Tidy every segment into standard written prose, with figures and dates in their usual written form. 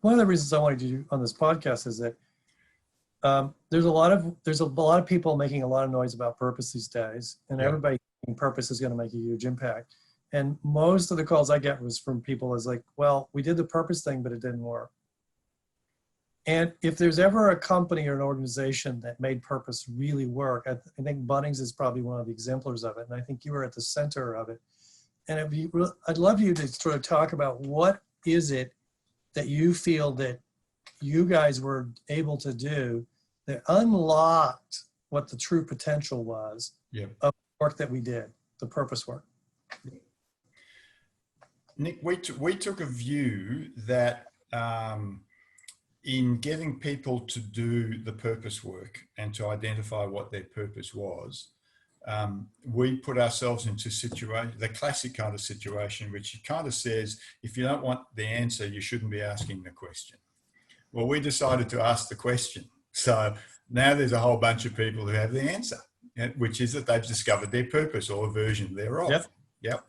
one of the reasons I wanted to do on this podcast is that there's a lot of people making a lot of noise about purpose these days, and everybody thinking purpose is going to make a huge impact. And most of the calls I get was from people is like, well, we did the purpose thing, but it didn't work. And if there's ever a company or an organization that made purpose really work, I think Bunnings is probably one of the exemplars of it. And I think you were at the center of it. And I'd love you to sort of talk about what is it that you feel that you guys were able to do that unlocked what the true potential was of the work that we did, the purpose work. Nick, we took a view that in getting people to do the purpose work and to identify what their purpose was, we put ourselves into the classic kind of situation, which kind of says, if you don't want the answer, you shouldn't be asking the question. Well, we decided to ask the question. So now there's a whole bunch of people who have the answer, which is that they've discovered their purpose or a version thereof. Yep.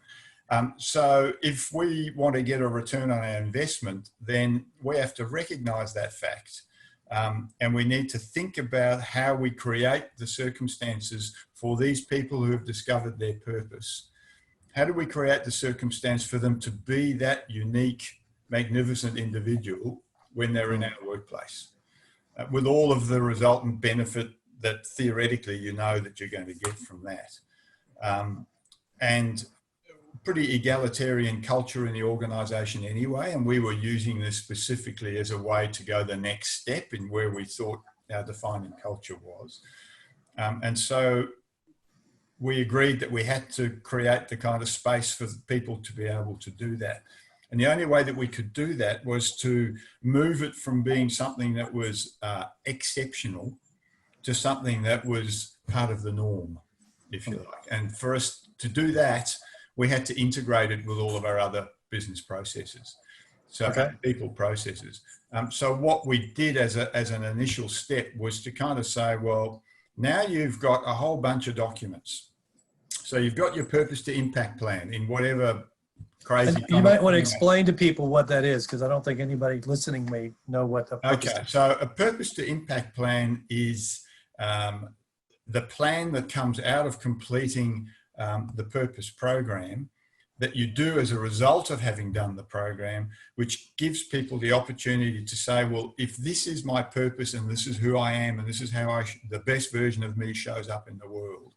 So if we want to get a return on our investment, then we have to recognize that fact. And we need to think about how we create the circumstances for these people who have discovered their purpose. How do we create the circumstance for them to be that unique, magnificent individual when they're in our workplace, with all of the resultant benefit that theoretically you know that you're going to get from that. And pretty egalitarian culture in the organization anyway, and we were using this specifically as a way to go the next step in where we thought our defining culture was. And so we agreed that we had to create the kind of space for people to be able to do that. And the only way that we could do that was to move it from being something that was exceptional to something that was part of the norm, if you like. And for us to do that, we had to integrate it with all of our other business processes, so people processes. So what we did as an initial step was to kind of say, well, now you've got a whole bunch of documents. So you've got your purpose to impact plan in whatever crazy. And you might want to explain to people what that is, because I don't think anybody listening may know what the purpose is. So a purpose to impact plan is the plan that comes out of completing the purpose program that you do as a result of having done the program, which gives people the opportunity to say, well, if this is my purpose and this is who I am and this is how the best version of me shows up in the world,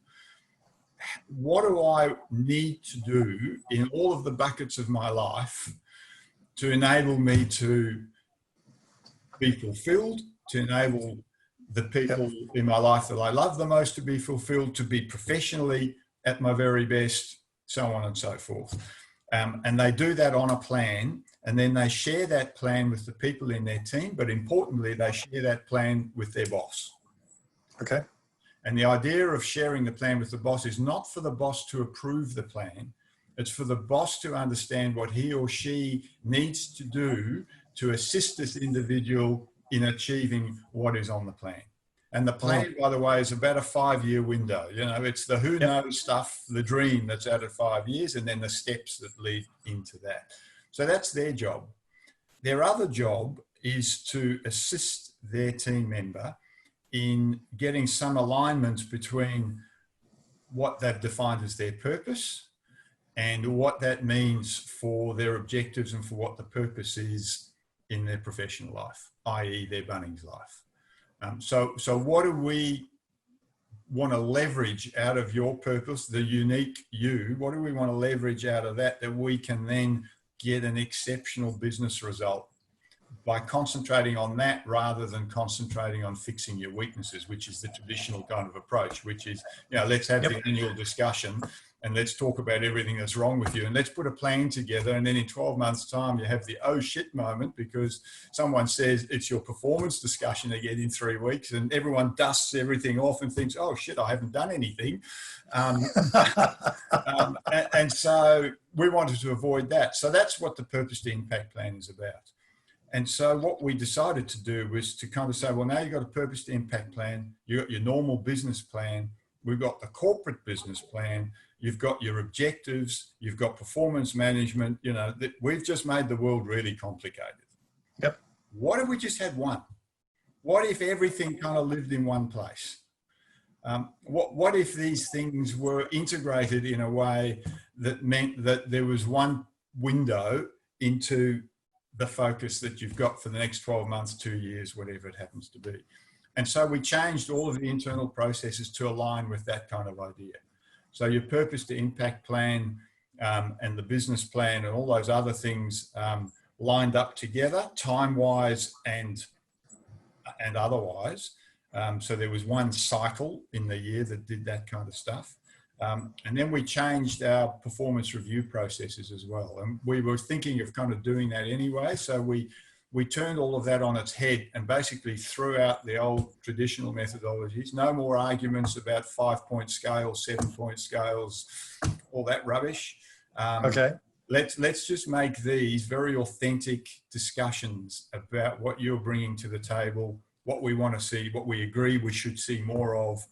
what do I need to do in all of the buckets of my life to enable me to be fulfilled, to enable the people in my life that I love the most to be fulfilled, to be professionally at my very best, so on and so forth. And they do that on a plan, and then they share that plan with the people in their team, but importantly, they share that plan with their boss. Okay. And the idea of sharing the plan with the boss is not for the boss to approve the plan. It's for the boss to understand what he or she needs to do to assist this individual in achieving what is on the plan. And the plan, by the way, is about a 5-year window. You know, it's the who knows stuff, the dream that's out of 5 years, and then the steps that lead into that. So that's their job. Their other job is to assist their team member in getting some alignment between what they've defined as their purpose and what that means for their objectives and for what the purpose is in their professional life, i.e. their Bunnings life. So what do we want to leverage out of your purpose, the unique you? What do we want to leverage out of that we can then get an exceptional business result by concentrating on that rather than concentrating on fixing your weaknesses, which is the traditional kind of approach, which is, you know, let's have the annual discussion and let's talk about everything that's wrong with you and let's put a plan together. And then in 12 months time, you have the oh shit moment because someone says it's your performance discussion again in 3 weeks and everyone dusts everything off and thinks, oh shit, I haven't done anything. And so we wanted to avoid that. So that's what the Purpose to Impact plan is about. And so what we decided to do was to kind of say, well, now you've got a Purpose to Impact plan, you've got your normal business plan, we've got the corporate business plan, you've got your objectives, you've got performance management, you know, we've just made the world really complicated. Yep. what if we just had one? What if everything kind of lived in one place? What if these things were integrated in a way that meant that there was one window into the focus that you've got for the next 12 months, 2 years, whatever it happens to be? And so we changed all of the internal processes to align with that kind of idea. So your purpose to impact plan and the business plan and all those other things lined up together, time-wise and otherwise. So there was one cycle in the year that did that kind of stuff. And then we changed our performance review processes as well. And we were thinking of kind of doing that anyway. So we turned all of that on its head and basically threw out the old traditional methodologies. No more arguments about 5-point scales, 7-point scales, all that rubbish. Okay. Let's just make these very authentic discussions about what you're bringing to the table, what we want to see, what we agree we should see more of,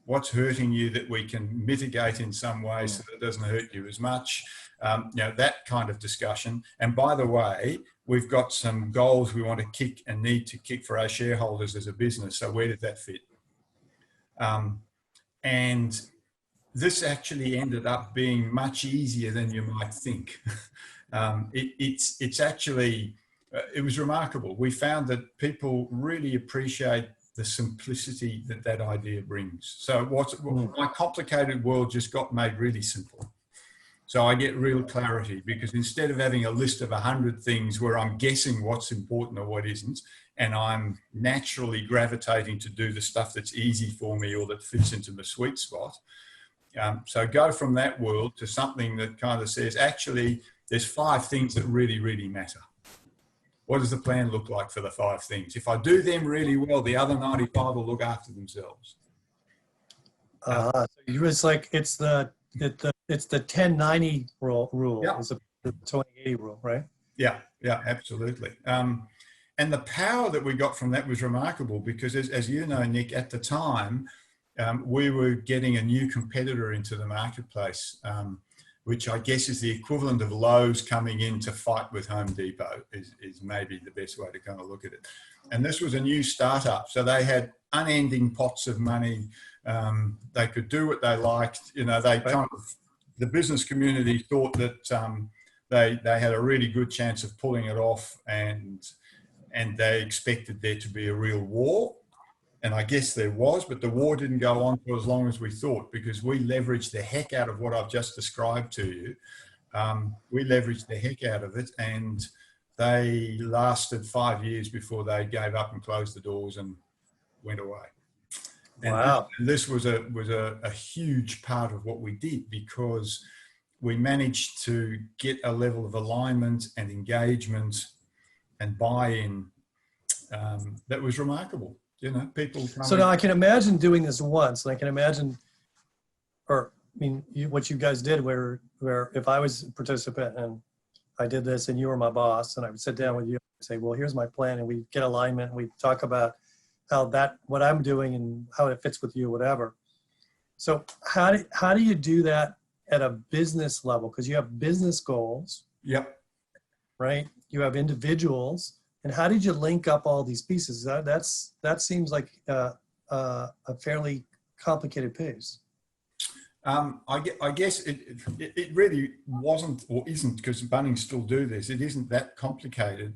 what's hurting you that we can mitigate in some way so that it doesn't hurt you as much, that kind of discussion. And by the way, we've got some goals we want to kick and need to kick for our shareholders as a business. So where does that fit? And this actually ended up being much easier than you might think. It's actually, it was remarkable. We found that people really appreciate the simplicity that that idea brings. So my complicated world just got made really simple. So I get real clarity, because instead of having a list of 100 things where I'm guessing what's important or what isn't, and I'm naturally gravitating to do the stuff that's easy for me or that fits into my sweet spot. So go from that world to something that kind of says, actually, there's 5 things that really, really matter. What does the plan look like for the 5 things? If I do them really well, the other 95 will look after themselves. So it's like it's the 10-90 rule. Yeah. It's the 20-80 rule, right? Yeah, absolutely. And the power that we got from that was remarkable, because as you know, Nick, at the time, we were getting a new competitor into the marketplace, which I guess is the equivalent of Lowe's coming in to fight with Home Depot is maybe the best way to kind of look at it. And this was a new startup. So they had unending pots of money. They could do what they liked. The business community thought that they had a really good chance of pulling it off, and they expected there to be a real war. And I guess there was, but the war didn't go on for as long as we thought, because we leveraged the heck out of what I've just described to you. We leveraged the heck out of it, and they lasted 5 years before they gave up and closed the doors and went away. And wow. This was a huge part of what we did, because we managed to get a level of alignment and engagement and buy-in that was remarkable. People. So now I can imagine doing this once, and I can imagine, what you guys did, where if I was a participant and I did this and you were my boss, and I would sit down with you and say, well, here's my plan, and we get alignment, and we talk about what I'm doing and how it fits with you, whatever. So how do you do that at a business level? Because you have business goals. Yep. Right. You have individuals. And how did you link up all these pieces? That seems like a fairly complicated piece. I guess it really wasn't or isn't, because Bunnings still do this. It isn't that complicated.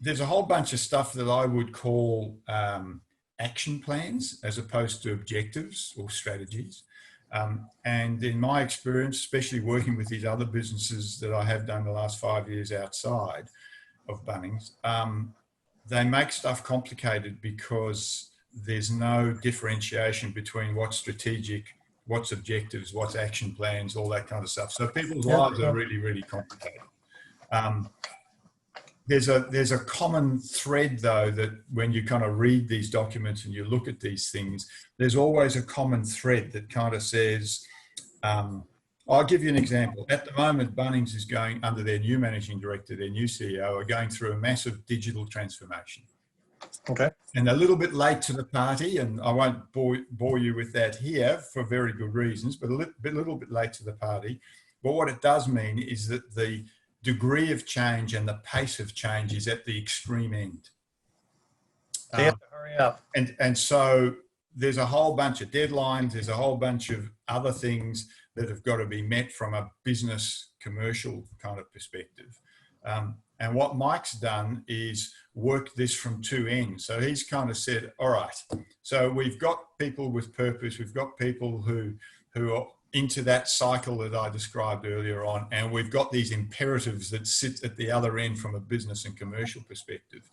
There's a whole bunch of stuff that I would call action plans as opposed to objectives or strategies. And in my experience, especially working with these other businesses that I have done the last 5 years outside of Bunnings, they make stuff complicated because there's no differentiation between what's strategic, what's objectives, what's action plans, all that kind of stuff. So people's lives are really, really complicated. There's a common thread, though, that when you kind of read these documents and you look at these things, there's always a common thread that kind of says, I'll give you an example. At the moment, Bunnings is going, under their new managing director, their new CEO, are going through a massive digital transformation. Okay. And a little bit late to the party, and I won't bore you with that here for very good reasons, but a little bit late to the party. But what it does mean is that the degree of change and the pace of change is at the extreme end. They have to hurry up. And so there's a whole bunch of deadlines. There's a whole bunch of other things that have got to be met from a business commercial kind of perspective. And what Mike's done is work this from two ends. So he's kind of said, all right, so we've got people with purpose. We've got people who are into that cycle that I described earlier on. And we've got these imperatives that sit at the other end from a business and commercial perspective.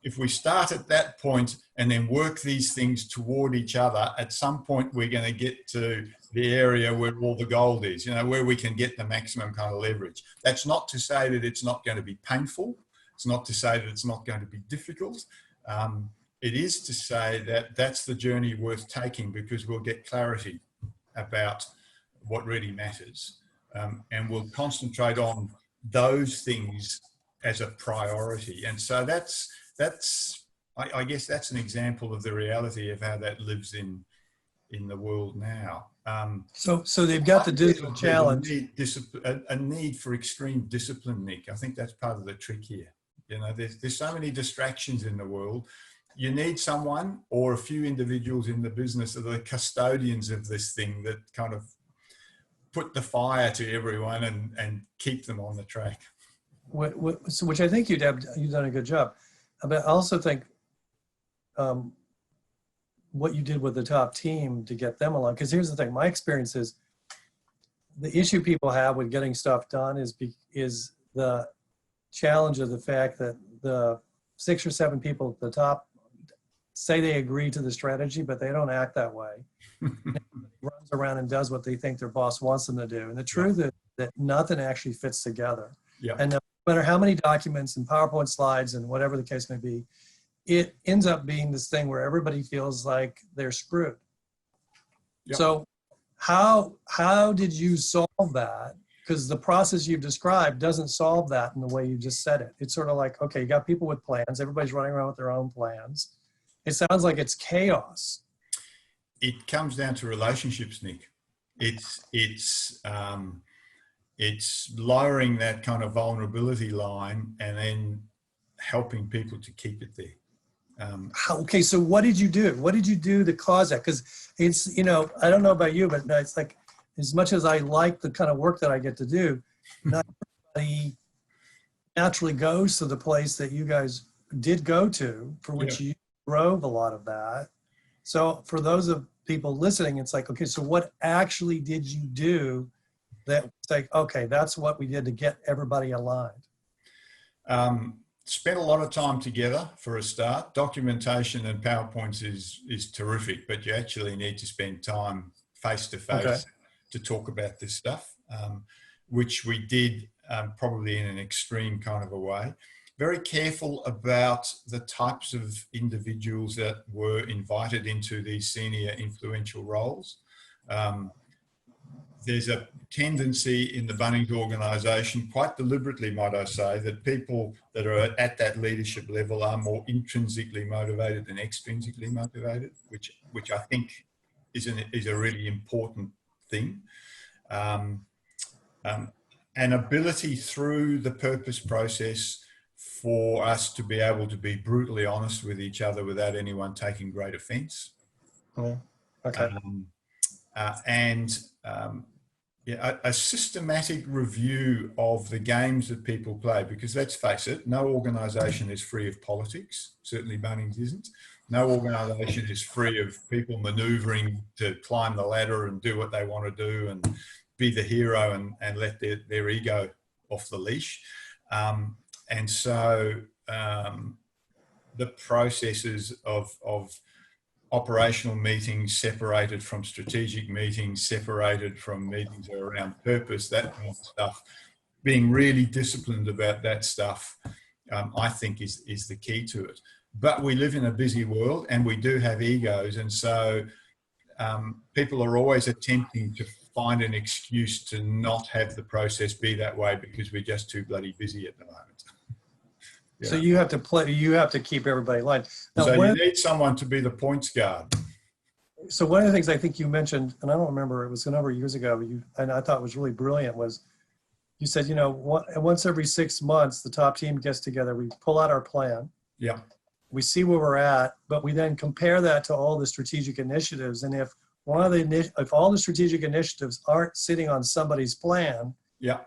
If we start at that point and then work these things toward each other, at some point we're going to get to the area where all the gold is, where we can get the maximum kind of leverage. That's not to say that it's not going to be painful. It's not to say that it's not going to be difficult. It is to say that that's the journey worth taking, because we'll get clarity about what really matters. And we'll concentrate on those things as a priority. And so I guess that's an example of the reality of how that lives in the world now. So they've got the digital challenge. A need for extreme discipline, Nick. I think that's part of the trick here. There's so many distractions in the world. You need someone or a few individuals in the business that are the custodians of this thing, that kind of put the fire to everyone and keep them on the track. Which I think you've done a good job. But I also think what you did with the top team to get them along, because here's the thing, my experience is the issue people have with getting stuff done is the challenge of the fact that the 6 or 7 people at the top say they agree to the strategy, but they don't act that way. Runs around and does what they think their boss wants them to do. And the truth is that nothing actually fits together. Yeah. And no matter how many documents and PowerPoint slides and whatever the case may be, it ends up being this thing where everybody feels like they're screwed. Yep. So how did you solve that? Because the process you've described doesn't solve that in the way you just said it. It's sort of like, okay, you got people with plans. Everybody's running around with their own plans. It sounds like it's chaos. It comes down to relationships, Nick. It's lowering that kind of vulnerability line and then helping people to keep it there. Okay, so what did you do? What did you do to cause that? Because it's, I don't know about you, but it's like, as much as I like the kind of work that I get to do, not everybody naturally goes to the place that you guys did go to, for which you drove a lot of that. So for those of people listening, it's like, okay, so what actually did you do that was like, okay, that's what we did to get everybody aligned? Spent a lot of time together for a start. Documentation and PowerPoints is terrific, but you actually need to spend time face to face to talk about this stuff, which we did probably in an extreme kind of a way. Very careful about the types of individuals that were invited into these senior influential roles. There's a tendency in the Bunnings organisation, quite deliberately might I say, that people that are at that leadership level are more intrinsically motivated than extrinsically motivated, which I think is a really important thing. An ability through the purpose process for us to be able to be brutally honest with each other without anyone taking great offence. Oh, okay. A systematic review of the games that people play, because let's face it, no organisation is free of politics. Certainly Bunnings isn't. No organisation is free of people manoeuvring to climb the ladder and do what they want to do and be the hero and let their ego off the leash. And so the processes of operational meetings separated from strategic meetings, separated from meetings around purpose, that kind of stuff, being really disciplined about that stuff, I think is the key to it. But we live in a busy world and we do have egos. And so people are always attempting to find an excuse to not have the process be that way because we're just too bloody busy at the moment. Yeah. So you have to keep everybody aligned. Now, so you need someone to be the points guard. So one of the things I think you mentioned, and I don't remember, it was a number of years ago, and I thought was really brilliant, was you said, you know, once every 6 months, the top team gets together, we pull out our plan, Yeah. we see where we're at, but we then compare that to all the strategic initiatives. And if if all the strategic initiatives aren't sitting on somebody's plan, Yeah.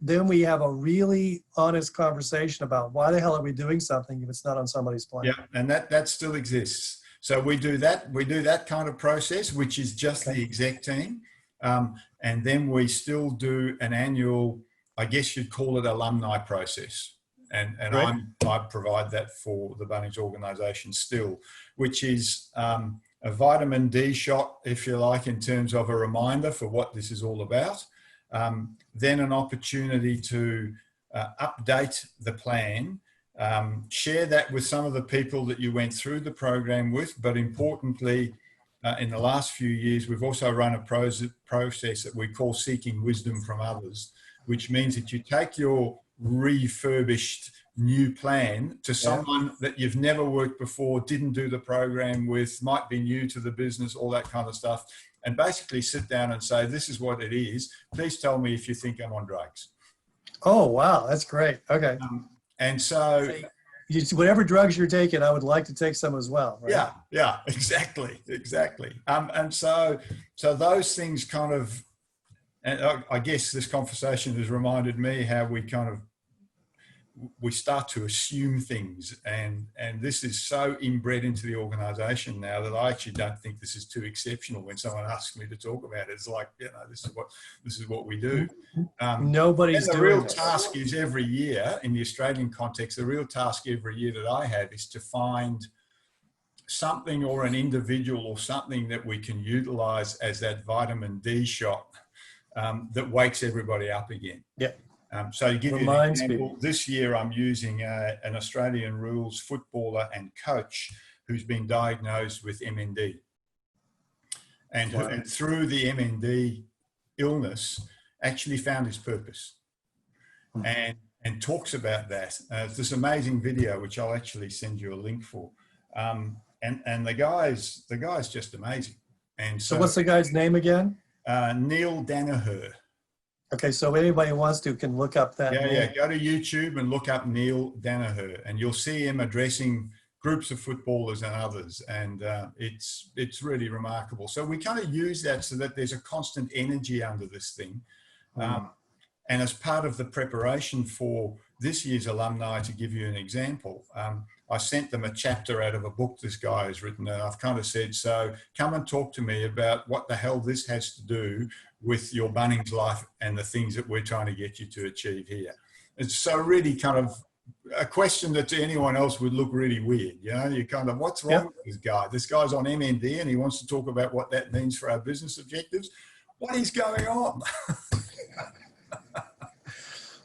then we have a really honest conversation about why the hell are we doing something if it's not on somebody's plan. Yeah. And that still exists. So we do that kind of process, which is just the exec team. And then we still do an annual, I guess you'd call it alumni process. And Right. I provide that for the Bunnings organization still, which is a vitamin D shot, if you like, in terms of a reminder for what this is all about. Then an opportunity to update the plan, share that with some of the people that you went through the program with, but importantly, in the last few years, we've also run a process that we call seeking wisdom from others, which means that you take your refurbished new plan to someone that you've never worked before, didn't do the program with, might be new to the business, all that kind of stuff, and basically sit down and say, this is what it is. Please tell me if you think I'm on drugs. Oh, wow. That's great. Okay. And so whatever drugs you're taking, I would like to take some as well. Right? Yeah, exactly. And so those things kind of, and I guess this conversation has reminded me how we start to assume things, and this is so inbred into the organization now that I actually don't think this is too exceptional. When someone asks me to talk about it, it's like, you know, this is what we do. Nobody's doing the real this. task is every year in the Australian context, the real task every year that I have is to find something or an individual or something that we can utilize as that vitamin D shot that wakes everybody up again. Yeah. So to give you an Reminds example, people. this year I'm using an Australian rules footballer and coach who's been diagnosed with MND. And through the MND illness, actually found his purpose. And talks about that. It's this amazing video, which I'll actually send you a link for. And the guy's just amazing. And So what's the guy's name again? Neil Danaher. Okay, so anybody who wants to can look up that name. Yeah. Go to YouTube and look up Neil Danaher, and you'll see him addressing groups of footballers and others, and it's really remarkable. So we kind of use that so that there's a constant energy under this thing. And as part of the preparation for this year's alumni, to give you an example, I sent them a chapter out of a book this guy has written, and I've kind of said, so come and talk to me about what the hell this has to do with your Bunnings life and the things that we're trying to get you to achieve here. It's so really kind of a question that to anyone else would look really weird. You know, you kind of, what's wrong with this guy? This guy's on MND and he wants to talk about what that means for our business objectives. What is going on?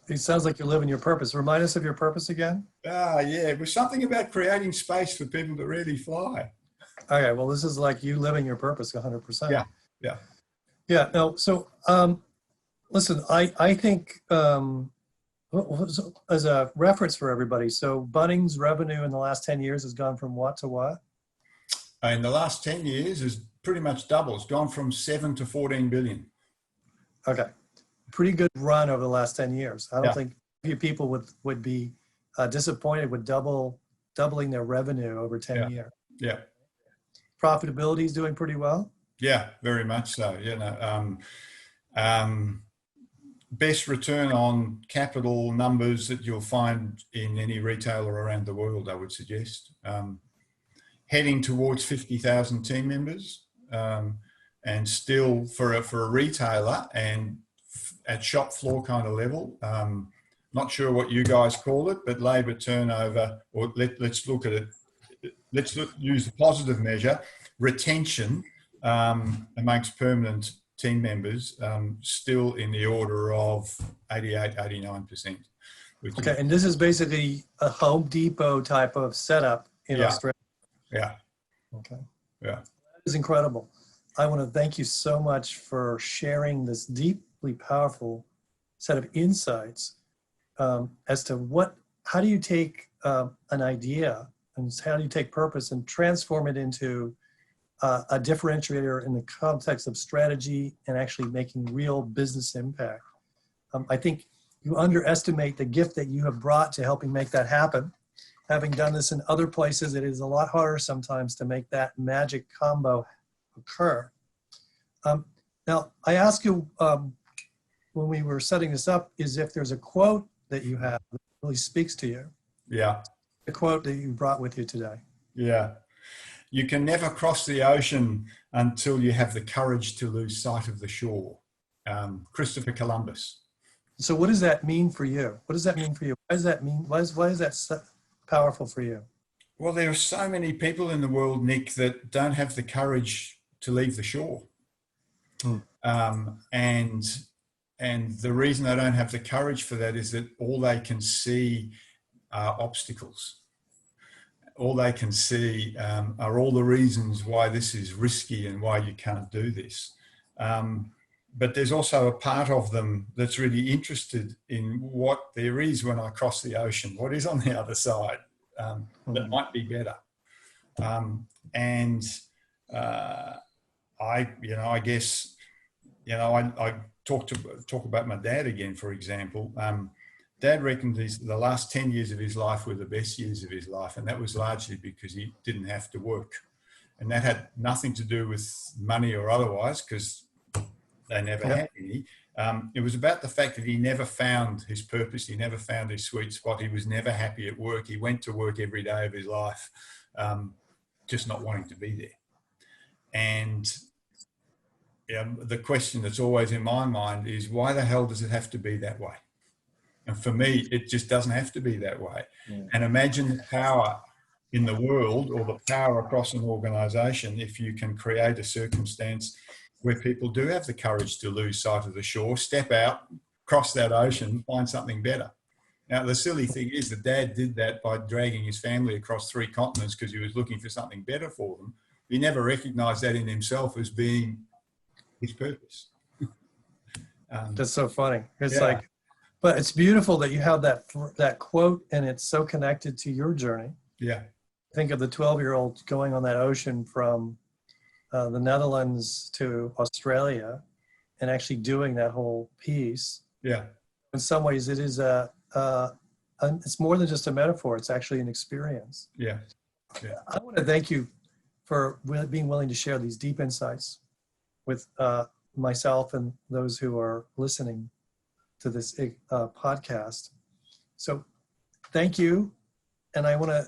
It sounds like you're living your purpose. Remind us of your purpose again. Yeah, it was something about creating space for people to really fly. Okay, well, this is like you living your purpose 100%. Yeah. No, so listen, I think as a reference for everybody, so Bunnings revenue in the last 10 years has gone from what to what? In the last 10 years is pretty much double. It's gone from 7 to 14 billion. Okay. Pretty good run over the last 10 years. I don't think few people would be disappointed with doubling their revenue over 10 years. Yeah. Profitability is doing pretty well. Yeah, very much so. You know, best return on capital numbers that you'll find in any retailer around the world, I would suggest. Heading towards 50,000 team members, and still for a retailer and at shop floor kind of level. Not sure what you guys call it, but labor turnover, or let's look at it. Use the positive measure, retention amongst permanent team members, still in the order of 88, 89%. Okay, and this is basically a Home Depot type of setup in Australia. Yeah. Okay. Yeah. That is incredible. I want to thank you so much for sharing this deeply powerful set of insights as to how do you take an idea and how do you take purpose and transform it into a differentiator in the context of strategy and actually making real business impact. I think you underestimate the gift that you have brought to helping make that happen. Having done this in other places, it is a lot harder sometimes to make that magic combo occur. Now, I asked you when we were setting this up, is if there's a quote that you have that really speaks to you. Yeah. The quote that you brought with you today. Yeah. You can never cross the ocean until you have the courage to lose sight of the shore. Christopher Columbus. So what does that mean for you? What does that mean for you? Why does that mean? Why is that so powerful for you? Well, there are so many people in the world, Nick, that don't have the courage to leave the shore. And the reason they don't have the courage for that is that all they can see are obstacles. All they can see are all the reasons why this is risky and why you can't do this. But there's also a part of them that's really interested in what there is when I cross the ocean, what is on the other side that might be better. I guess, I talk about my dad again, for example. Dad reckoned the last 10 years of his life were the best years of his life, and that was largely because he didn't have to work. And that had nothing to do with money or otherwise, because they never had any. It was about the fact that he never found his purpose. He never found his sweet spot. He was never happy at work. He went to work every day of his life, just not wanting to be there. And the question that's always in my mind is, why the hell does it have to be that way? And for me, it just doesn't have to be that way. Yeah. And imagine the power in the world, or the power across an organization, if you can create a circumstance where people do have the courage to lose sight of the shore, step out, cross that ocean, find something better. Now, the silly thing is that Dad did that by dragging his family across 3 continents because he was looking for something better for them. He never recognized that in himself as being his purpose. That's so funny. It's but it's beautiful that you have that quote, and it's so connected to your journey. Yeah. Think of the 12-year-old going on that ocean from the Netherlands to Australia and actually doing that whole piece. Yeah. In some ways, it is it's more than just a metaphor. It's actually an experience. Yeah. Yeah. I want to thank you for being willing to share these deep insights with myself and those who are listening to this podcast. So thank you. And I want to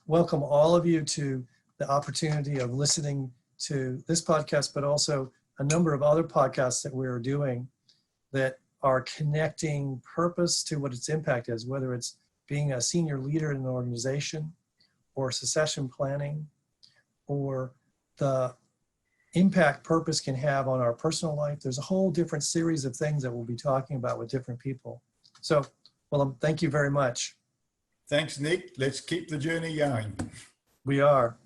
welcome all of you to the opportunity of listening to this podcast, but also a number of other podcasts that we're doing that are connecting purpose to what its impact is, whether it's being a senior leader in an organization, or succession planning, or the impact purpose can have on our personal life. There's a whole different series of things that we'll be talking about with different people. So, Willem, thank you very much. Thanks, Nick. Let's keep the journey going. We are.